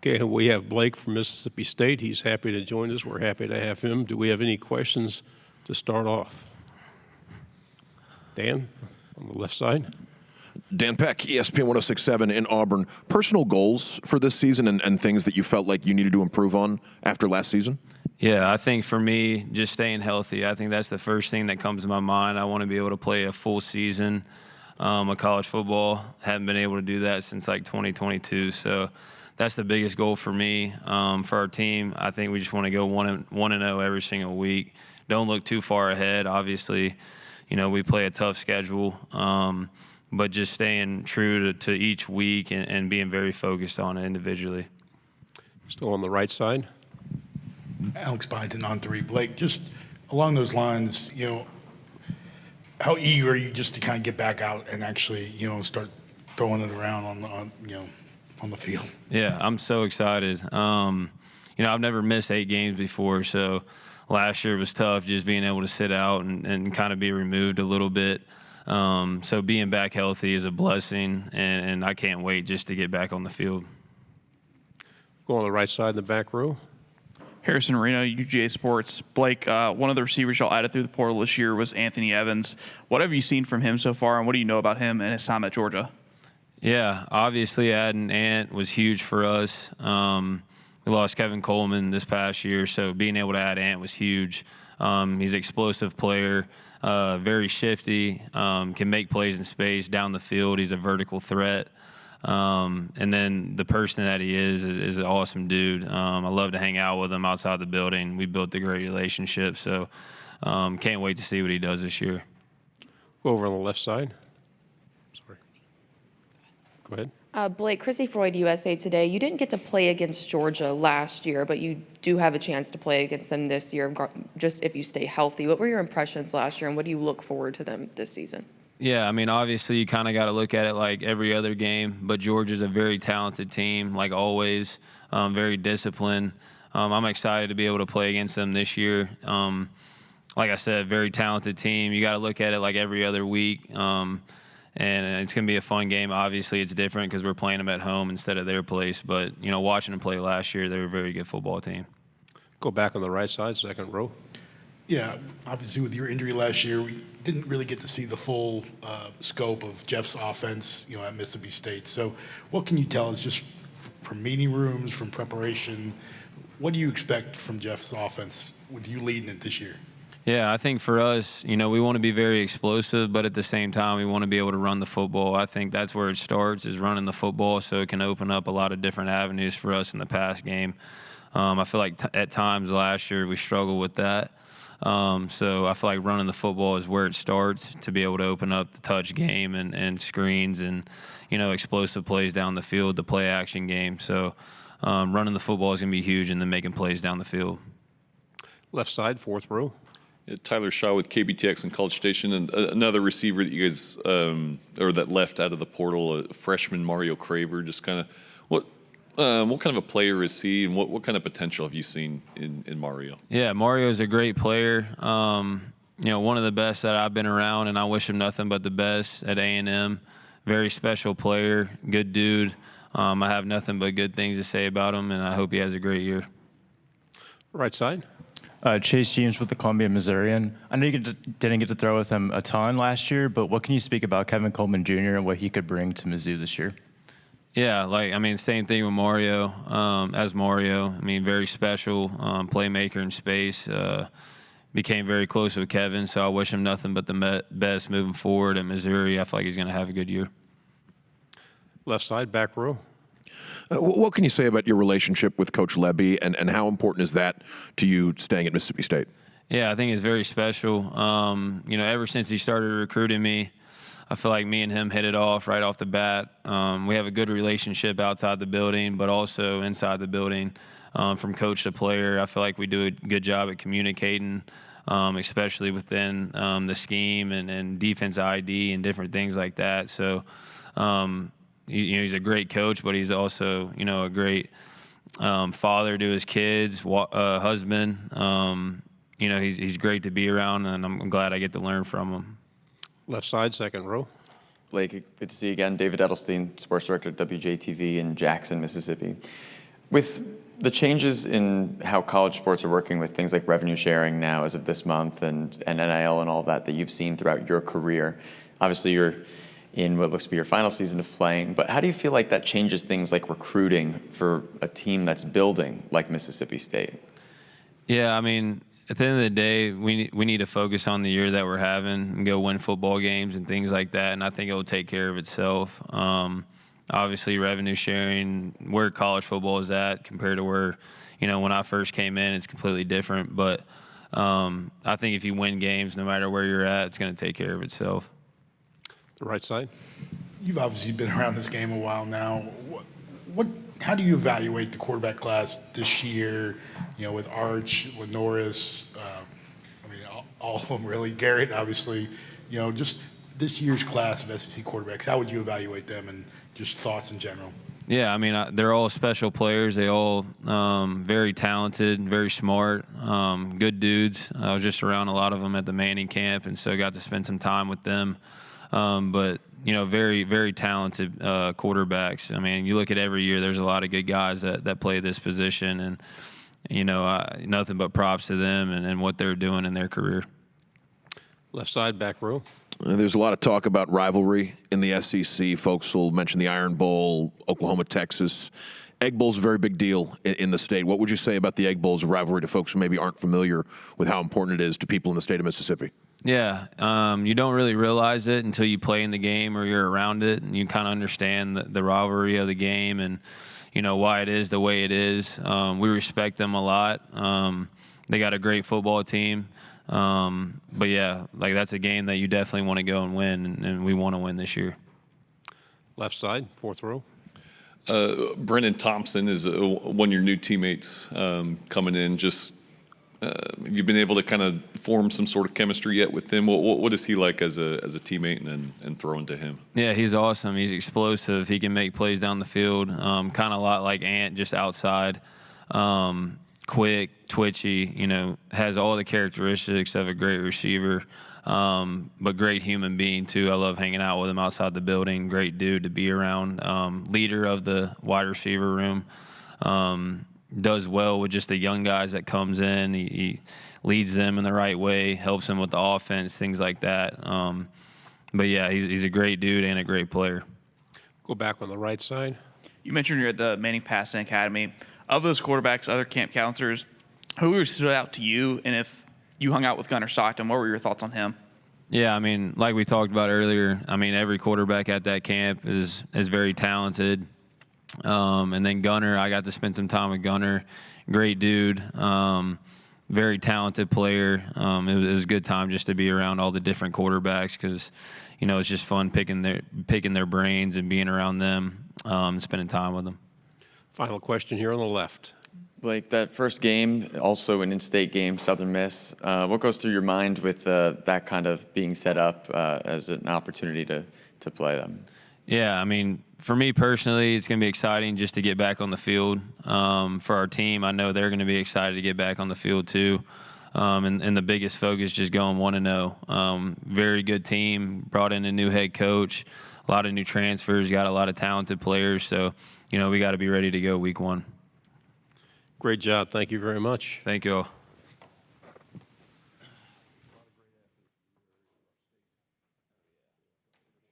Okay, we have Blake from Mississippi State. He's happy to join us. We're happy to have him. Do we have any questions to start off? Dan, on the left side. Dan Peck, ESPN 106.7 in Auburn. Personal goals for this season and things that you felt like you needed to improve on after last season? Yeah, I think for me, just staying healthy. I think that's the first thing that comes to my mind. I want to be able to play a full season of college football. Haven't been able to do that since like 2022. So that's the biggest goal for me. For our team, I think we just want to go 1-0 every single week. Don't look too far ahead. Obviously, we play a tough schedule, but just staying true to each week and being very focused on it individually. Still on the right side. Alex Byington on 3. Blake, just along those lines, how eager are you just to kind of get back out and actually, start throwing it around on the field? Yeah, I'm so excited. I've never missed 8 games before, so last year was tough just being able to sit out and kind of be removed a little bit. So being back healthy is a blessing, and I can't wait just to get back on the field. Go on the right side in the back row. Harrison Reno, UGA Sports. Blake, one of the receivers y'all added through the portal this year was Anthony Evans. What have you seen from him so far, and what do you know about him and his time at Georgia? Yeah, obviously adding Ant was huge for us. We lost Kevin Coleman this past year, so being able to add Ant was huge. He's an explosive player, very shifty, can make plays in space, down the field. He's a vertical threat. And then the person that he is an awesome dude. I love to hang out with him outside the building. We built a great relationship, so can't wait to see what he does this year. Go over on the left side. Sorry. Go ahead. Blake, Chrissy Freud, USA Today. You didn't get to play against Georgia last year, but you do have a chance to play against them this year, just if you stay healthy. What were your impressions last year, and what do you look forward to them this season? Yeah, I mean, obviously you kind of got to look at it like every other game, but Georgia's a very talented team, like always, very disciplined. I'm excited to be able to play against them this year. Like I said, very talented team. You got to look at it like every other week, and it's going to be a fun game. Obviously, it's different because we're playing them at home instead of their place, but, watching them play last year, they were a very good football team. Go back on the right side, second row. Yeah, obviously with your injury last year, we didn't really get to see the full scope of Jeff's offense, at Mississippi State. So what can you tell us just from meeting rooms, from preparation? What do you expect from Jeff's offense with you leading it this year? Yeah, I think for us, we want to be very explosive, but at the same time, we want to be able to run the football. I think that's where it starts, is running the football, so it can open up a lot of different avenues for us in the pass game. I feel like at times last year we struggled with that. So I feel like running the football is where it starts, to be able to open up the touch game and screens and, explosive plays down the field, the play action game. So running the football is going to be huge, and then making plays down the field. Left side, fourth row. Tyler Shaw with KBTX and College Station, and another receiver that you guys, or that left out of the portal, freshman Mario Craver. Just kind of what kind of a player is he, and what kind of potential have you seen in Mario? Yeah, Mario is a great player. One of the best that I've been around, and I wish him nothing but the best at A&M. Very special player, good dude. I have nothing but good things to say about him, and I hope he has a great year. Right side. Chase James with the Columbia Missourian. I know you didn't get to throw with him a ton last year, but what can you speak about Kevin Coleman Jr. and what he could bring to Mizzou this year? Yeah, same thing with Mario. Very special playmaker in space. Became very close with Kevin, so I wish him nothing but the best moving forward at Missouri. I feel like he's going to have a good year. Left side, back row. What can you say about your relationship with Coach Lebby, and how important is that to you staying at Mississippi State? Yeah, I think it's very special. Ever since he started recruiting me, I feel like me and him hit it off right off the bat. We have a good relationship outside the building, but also inside the building. From coach to player, I feel like we do a good job at communicating, especially within the scheme and defense ID and different things like that. So, he's a great coach, but he's also, a great father to his kids, husband. He's great to be around, and I'm glad I get to learn from him. Left side, second row. Blake, good to see you again. David Edelstein, sports director at WJTV in Jackson, Mississippi. With the changes in how college sports are working with things like revenue sharing now as of this month and NIL and all that you've seen throughout your career, obviously you're in what looks to be your final season of playing, but how do you feel like that changes things like recruiting for a team that's building like Mississippi State? Yeah, I mean, at the end of the day, we need to focus on the year that we're having and go win football games and things like that, and I think it will take care of itself. Obviously, revenue sharing, where college football is at compared to where, when I first came in, it's completely different. But I think if you win games, no matter where you're at, it's going to take care of itself. The right side. You've obviously been around this game a while now. How do you evaluate the quarterback class this year? With Arch, with Norris, all of them really. Garrett, obviously. Just this year's class of SEC quarterbacks. How would you evaluate them, and just thoughts in general? Yeah, I mean, they're all special players. They all very talented, very smart, good dudes. I was just around a lot of them at the Manning camp, and so got to spend some time with them. But very, very talented quarterbacks. I mean, you look at every year, there's a lot of good guys that play this position, and nothing but props to them and what they're doing in their career. Left side, back row. There's a lot of talk about rivalry in the SEC. Folks will mention the Iron Bowl, Oklahoma, Texas. Egg Bowl's a very big deal in the state. What would you say about the Egg Bowl's rivalry to folks who maybe aren't familiar with how important it is to people in the state of Mississippi? Yeah, you don't really realize it until you play in the game or you're around it, and you kind of understand the rivalry of the game and why it is the way it is. We respect them a lot. They got a great football team. But yeah, that's a game that you definitely want to go and win, and we want to win this year. Left side, fourth row. Brennan Thompson is one of your new teammates coming in. Just you've been able to kind of form some sort of chemistry yet with him. What is he like as a teammate and throwing to him? Yeah, he's awesome. He's explosive. He can make plays down the field. Kind of a lot like Ant, just outside. Quick, twitchy, has all the characteristics of a great receiver, but great human being too. I love hanging out with him outside the building. Great dude to be around. Leader of the wide receiver room. Does well with just the young guys that comes in. He leads them in the right way, helps them with the offense, things like that. But yeah, he's a great dude and a great player. Go back on the right side. You mentioned you're at the Manning Passing Academy. Of those quarterbacks, other camp counselors, who stood out to you? And if you hung out with Gunnar Stockton, what were your thoughts on him? Yeah, I mean, like we talked about earlier, I mean, every quarterback at that camp is very talented. And then Gunnar, I got to spend some time with Gunnar. Great dude, very talented player. It was a good time just to be around all the different quarterbacks because, it's just fun picking their brains and being around them, spending time with them. Final question here on the left. Like that first game, also an in-state game, Southern Miss. What goes through your mind with that kind of being set up as an opportunity to play them? Yeah, I mean, for me personally, it's going to be exciting just to get back on the field. For our team, I know they're going to be excited to get back on the field too. And the biggest focus just going 1-0. Very good team, brought in a new head coach, a lot of new transfers, got a lot of talented players. So, we got to be ready to go week one. Great job. Thank you very much. Thank you all.